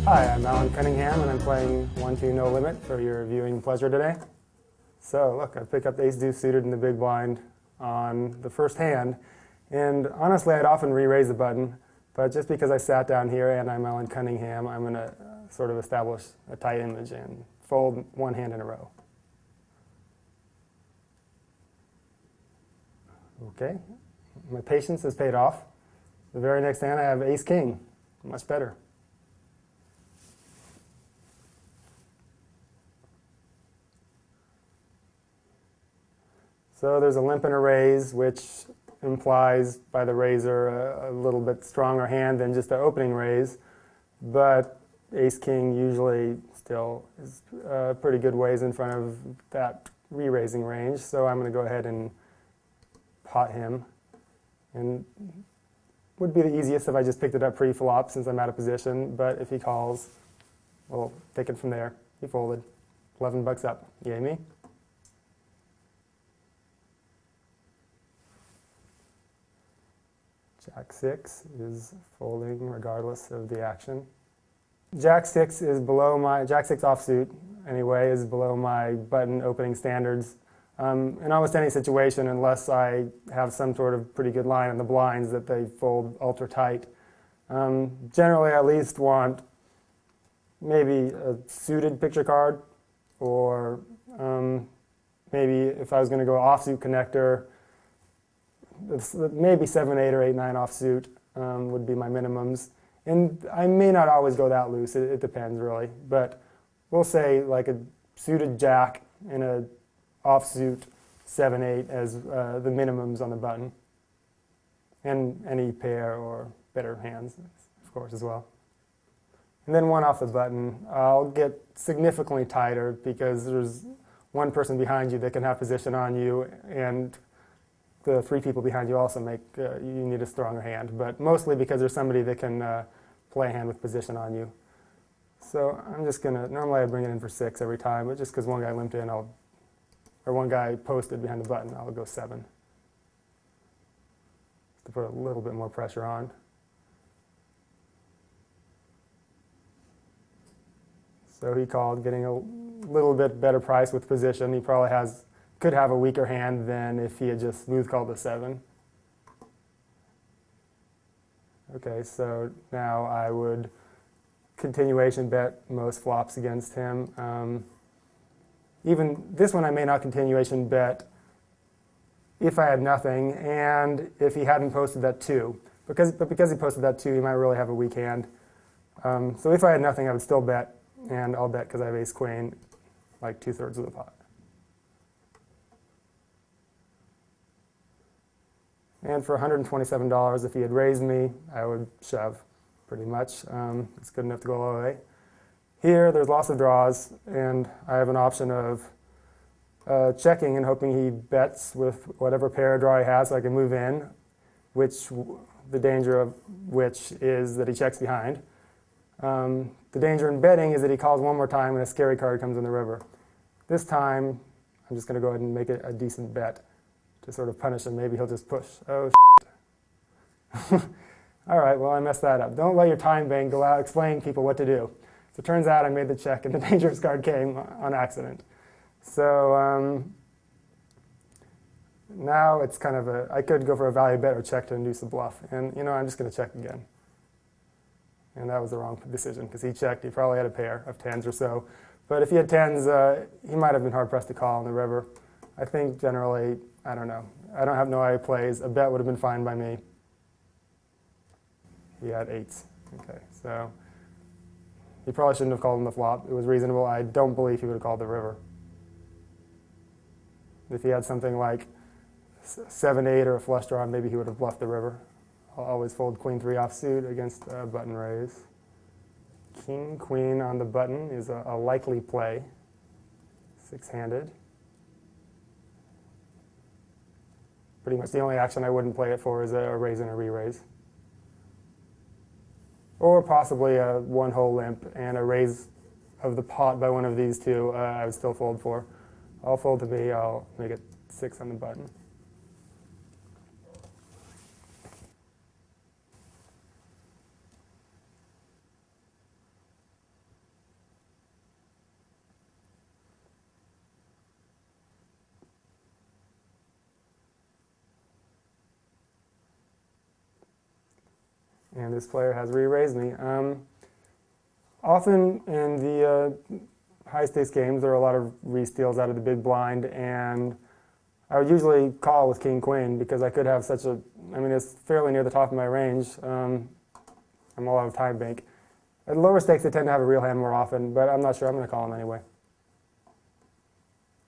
Hi, I'm Cunningham, and I'm playing 1-2 no limit for your viewing pleasure today. So look, I pick up ace-deuce suited in the big blind on the first hand, and honestly I'd often re-raise the button, but just because I sat down here and I'm Alan Cunningham, I'm going to sort of establish a tight image and fold one hand in a row. Okay, my patience has paid off. The very next hand I have ace-king, much better. So there's a limp and a raise, which implies by the raiser a little bit stronger hand than just the opening raise. But ace-king usually still is a pretty good ways in front of that re-raising range. So I'm going to go ahead and pot him. And would be the easiest if I just picked it up pre-flop since I'm out of position. But if he calls, we'll take it from there. He folded. $11 up. Yay me. Jack-6 is folding regardless of the action. Jack-6 is below my, Jack-6 offsuit anyway, is below my button opening standards. In almost any situation, unless I have some sort of pretty good line in the blinds that they fold ultra tight. Generally I at least want maybe a suited picture card, or maybe if I was going to go offsuit connector, maybe 7-8 or 8-9 offsuit would be my minimums. And I may not always go that loose, it depends really. But we'll say like a suited jack and a offsuit 7-8 as the minimums on the button. And any pair or better hands, of course, as well. And then one off the button, I'll get significantly tighter because there's one person behind you that can have position on you, and the three people behind you also make, you need a stronger hand, but mostly because there's somebody that can play a hand with position on you. So I'm just going to, normally I bring it in for 6 every time, but just because one guy limped in, or one guy posted behind the button, I'll go 7. To put a little bit more pressure on. So he called, getting a little bit better price with position. He probably could have a weaker hand than if he had just smooth called the 7. Okay, so now I would continuation bet most flops against him. Even this one I may not continuation bet if I had nothing and if he hadn't posted that 2. But because he posted that 2, he might really have a weak hand. So if I had nothing, I would still bet, and I'll bet because I have ace-queen, like 2/3 of the pot. And for $127, if he had raised me, I would shove, pretty much. It's good enough to go all the way. Here, there's lots of draws, and I have an option of checking and hoping he bets with whatever pair draw he has so I can move in, which the danger of which is that he checks behind. The danger in betting is that he calls one more time and a scary card comes in the river. This time, I'm just going to go ahead and make it a decent bet to sort of punish him. Maybe he'll just push. Oh, shit. All right, well, I messed that up. Don't let your time bank go out explaining people what to do. So it turns out I made the check and the dangerous card came on accident. So now it's kind of I could go for a value bet or check to induce a bluff. And, you know, I'm just going to check again. And that was the wrong decision because he checked. He probably had a pair of 10s or so. But if he had 10s, he might have been hard-pressed to call on the river. I think generally, I don't know. I don't have no idea he plays. A bet would have been fine by me. He had 8s. Okay, so he probably shouldn't have called him the flop. It was reasonable. I don't believe he would have called the river. If he had something like 7-8 or a flush draw, maybe he would have bluffed the river. I'll always fold queen 3 offsuit against a button raise. King, queen on the button is a likely play. 6-handed. Pretty much the only action I wouldn't play it for is a raise and a re-raise. Or possibly a one-hole limp and a raise of the pot by one of these two I would still fold for. All fold to me. I'll make it 6 on the button. And this player has re-raised me. Often in the high-stakes games, there are a lot of re-steals out of the big blind, and I would usually call with king-queen because I could have such a, I mean, it's fairly near the top of my range. I'm all out of time bank. At lower stakes, they tend to have a real hand more often, but I'm not sure. I'm going to call him anyway.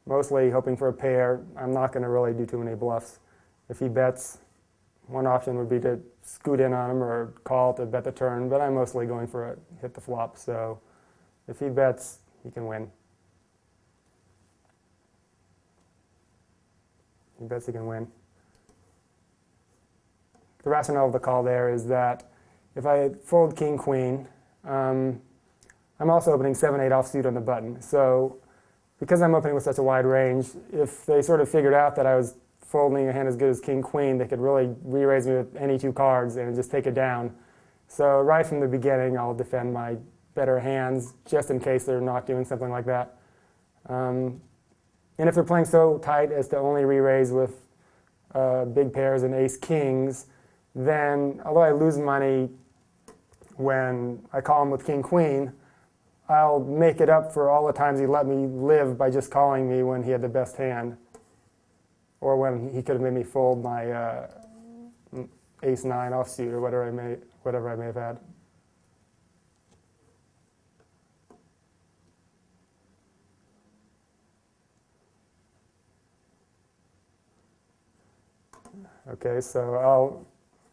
Mostly hoping for a pair. I'm not going to really do too many bluffs. If he bets, one option would be to scoot in on him or call to bet the turn, but I'm mostly going for a hit the flop. So if he bets, he can win. He bets he can win. The rationale of the call there is that if I fold king-queen, I'm also opening 7-8 offsuit on the button. So because I'm opening with such a wide range, if they sort of figured out that I was folding a hand as good as king-queen, they could really re-raise me with any 2 cards and just take it down. So right from the beginning, I'll defend my better hands just in case they're not doing something like that. And if they're playing so tight as to only re-raise with big pairs and ace-kings, then although I lose money when I call him with king-queen, I'll make it up for all the times he let me live by just calling me when he had the best hand, or when he could have made me fold my ace-9 offsuit or whatever I may have had. Okay, so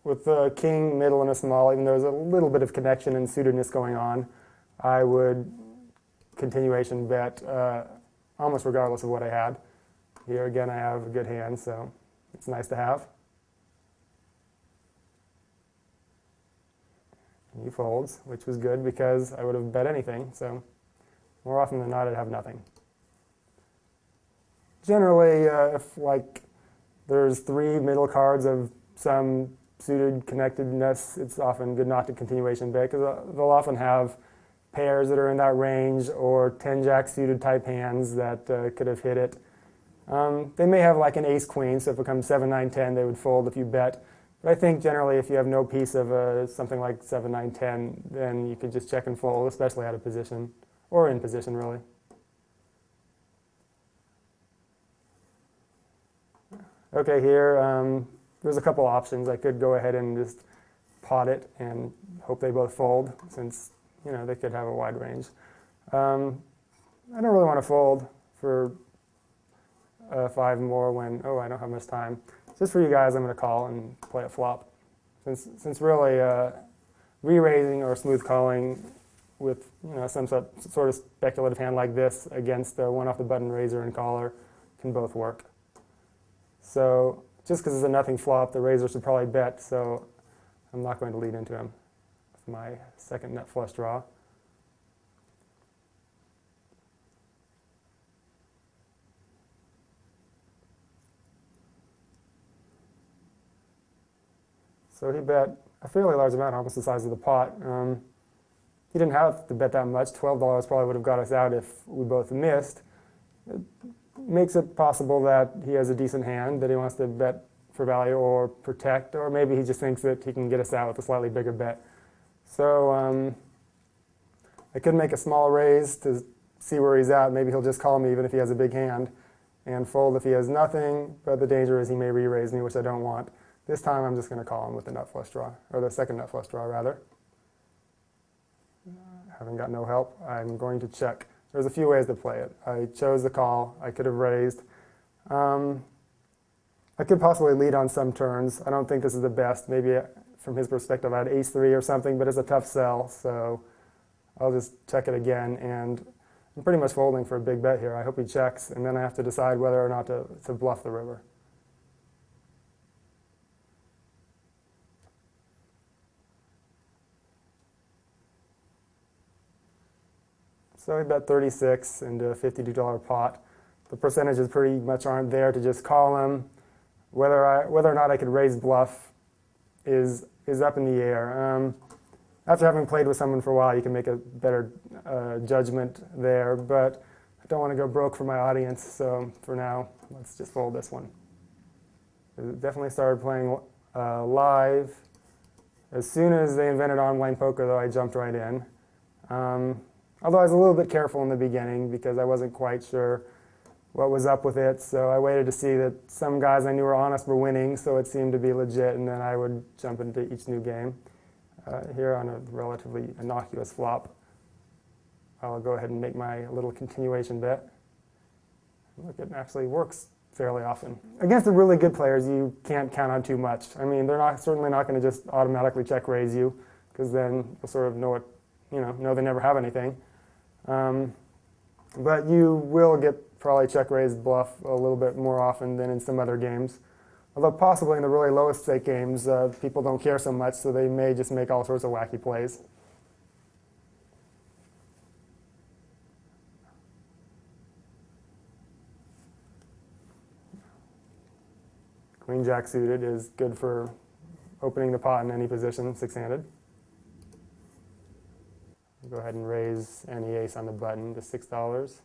with the king, middle, and a small, even though there's a little bit of connection and suitedness going on, I would continuation bet almost regardless of what I had. Here again, I have a good hand, so it's nice to have. He folds, which was good because I would have bet anything, so more often than not, I'd have nothing. Generally, if like there's 3 middle cards of some suited connectedness, it's often good not to continuation bet because they'll often have pairs that are in that range or 10-jack suited type hands that could have hit it. They may have like an ace-queen, so if it comes 7, 9, 10, they would fold if you bet. But I think generally if you have no piece of something like 7, 9, 10, then you can just check and fold, especially out of position, or in position really. Okay, here there's a couple options. I could go ahead and just pot it and hope they both fold, since they could have a wide range. I don't really want to fold for 5 more when, I don't have much time. Just for you guys, I'm going to call and play a flop. Since really re-raising or smooth calling with some sort of speculative hand like this against the one off the button raiser and caller can both work. So just because it's a nothing flop, the raiser should probably bet, so I'm not going to lead into him with my second nut flush draw. So he bet a fairly large amount, almost the size of the pot. He didn't have to bet that much. $12 probably would have got us out if we both missed. It makes it possible that he has a decent hand that he wants to bet for value or protect, or maybe he just thinks that he can get us out with a slightly bigger bet. So I could make a small raise to see where he's at. Maybe he'll just call me even if he has a big hand, and fold if he has nothing, but the danger is he may re-raise me, which I don't want. This time I'm just going to call him with the nut flush draw, or the second nut flush draw rather. Having got no help, I'm going to check. There's a few ways to play it. I chose the call. I could have raised. I could possibly lead on some turns. I don't think this is the best. Maybe from his perspective I had ace-3 or something, but it's a tough sell, so I'll just check it again. And I'm pretty much folding for a big bet here. I hope he checks, and then I have to decide whether or not to bluff the river. So we bet 36 into a $52 pot. the percentages pretty much aren't there to just call him. Whether or not I could raise bluff is up in the air. After having played with someone for a while, you can make a better judgment there, but I don't want to go broke for my audience, so for now, let's just fold this one. Definitely started playing live. As soon as they invented online poker, though, I jumped right in. Although I was a little bit careful in the beginning because I wasn't quite sure what was up with it, so I waited to see that some guys I knew were honest were winning, so it seemed to be legit, and then I would jump into each new game. Here on a relatively innocuous flop, I'll go ahead and make my little continuation bet. Look, it actually works fairly often. Against the really good players, you can't count on too much. I mean, they're certainly not going to just automatically check raise you, because then you'll sort of know they never have anything. But you will get probably check raise bluff a little bit more often than in some other games. Although possibly in the really lowest stake games, people don't care so much, so they may just make all sorts of wacky plays. Queen Jack suited is good for opening the pot in any position, six-handed. Go ahead and raise any ace on the button to $6.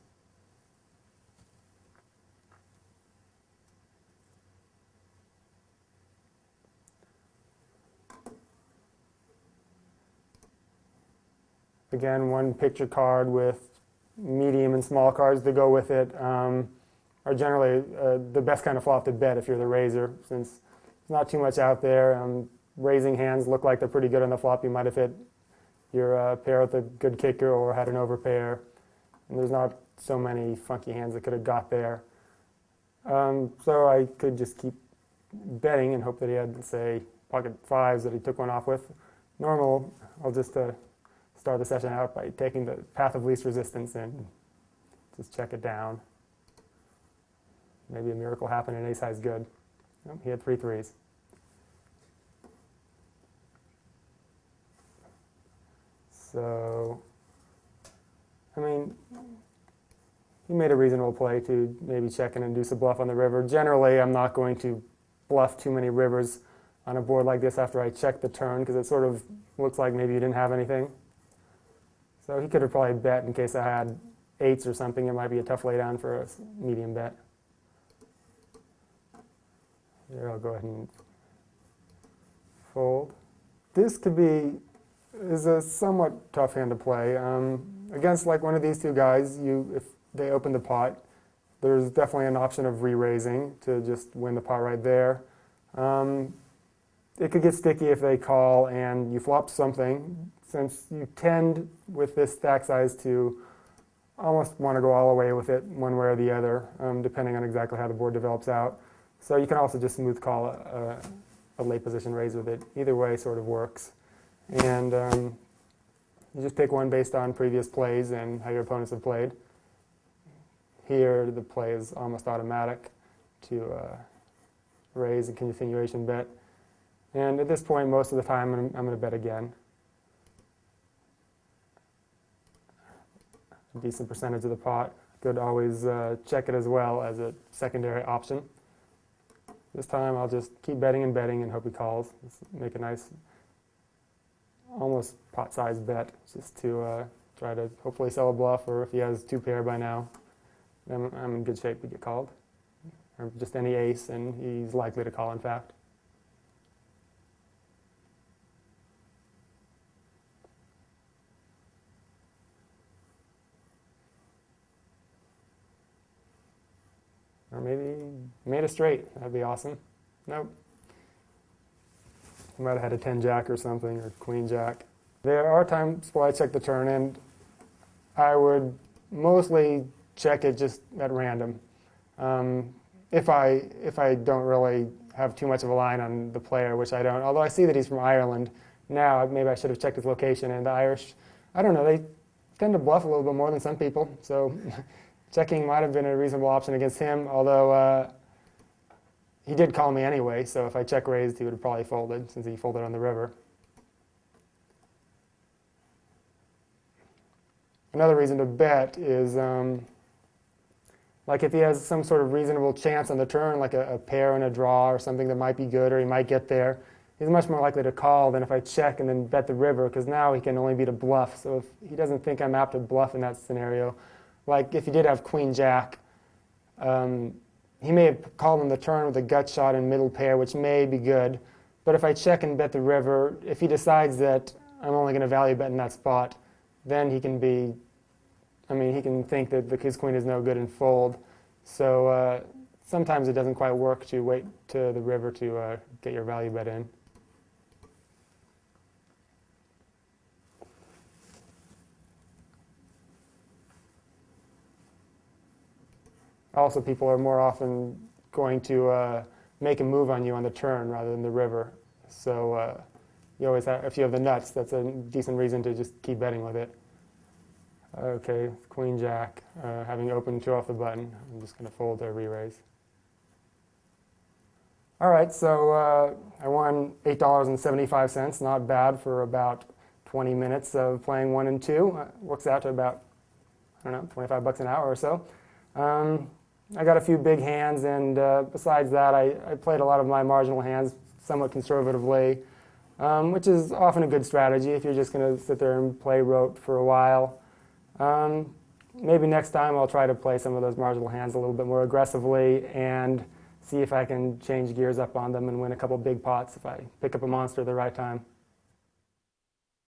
Again, one picture card with medium and small cards to go with it are generally the best kind of flop to bet if you're the raiser, since there's not too much out there. Raising hands look like they're pretty good on the flop. You might have hit your pair with a good kicker or had an overpair, and there's not so many funky hands that could have got there. So I could just keep betting and hope that he had, say, pocket fives that he took one off with. Normal, I'll just start the session out by taking the path of least resistance and just check it down. Maybe a miracle happened and ace high's good. Nope, he had 3 threes. So, I mean, he made a reasonable play to maybe check and induce a bluff on the river. Generally, I'm not going to bluff too many rivers on a board like this after I check the turn, because it sort of looks like maybe you didn't have anything. So he could have probably bet in case I had eights or something. It might be a tough laydown for a medium bet. Here, I'll go ahead and fold. This is a somewhat tough hand to play. Against like one of these two guys, if they open the pot, there's definitely an option of re-raising to just win the pot right there. It could get sticky if they call and you flop something, since you tend with this stack size to almost want to go all the way with it one way or the other, depending on exactly how the board develops out. So you can also just smooth call a late position raise with it. Either way sort of works. And you just pick one based on previous plays and how your opponents have played. Here, the play is almost automatic to raise a continuation bet. And at this point, most of the time, I'm going to bet again. A decent percentage of the pot. Could always check it as well as a secondary option. This time, I'll just keep betting and hope he calls. Just make a nice, almost pot-sized bet, just to try to hopefully sell a bluff, or if he has two pair by now, then I'm in good shape to get called. Or just any ace, and he's likely to call, in fact. Or maybe made a straight. That'd be awesome. Nope. He might have had a 10-jack or something, or queen-jack. There are times where I check the turn, and I would mostly check it just at random. If I don't really have too much of a line on the player, which I don't, although I see that he's from Ireland now, maybe I should have checked his location. And the Irish, I don't know, they tend to bluff a little bit more than some people, so checking might have been a reasonable option against him, although he did call me anyway, so if I check raised, he would have probably folded, since he folded on the river. Another reason to bet is Like if he has some sort of reasonable chance on the turn, like a pair and a draw or something that might be good, or he might get there, he's much more likely to call than if I check and then bet the river, because now he can only beat a bluff. So if he doesn't think I'm apt to bluff in that scenario, like if he did have queen jack, he may have called on the turn with a gut shot and middle pair, which may be good. But if I check and bet the river, if he decides that I'm only going to value bet in that spot, then he can be, I mean, he can think that his queen is no good and fold. So sometimes it doesn't quite work to wait to the river to get your value bet in. Also, people are more often going to make a move on you on the turn rather than the river. So you always have, if you have the nuts, that's a decent reason to just keep betting with it. Okay, queen jack, having opened 2 off the button. I'm just going to fold to re-raise. All right, so I won $8.75. Not bad for about 20 minutes of playing 1 and 2. Works out to about, I don't know, 25 bucks an hour or so. I got a few big hands, and besides that, I played a lot of my marginal hands somewhat conservatively, which is often a good strategy if you're just going to sit there and play rote for a while. Maybe next time I'll try to play some of those marginal hands a little bit more aggressively and see if I can change gears up on them and win a couple big pots if I pick up a monster at the right time.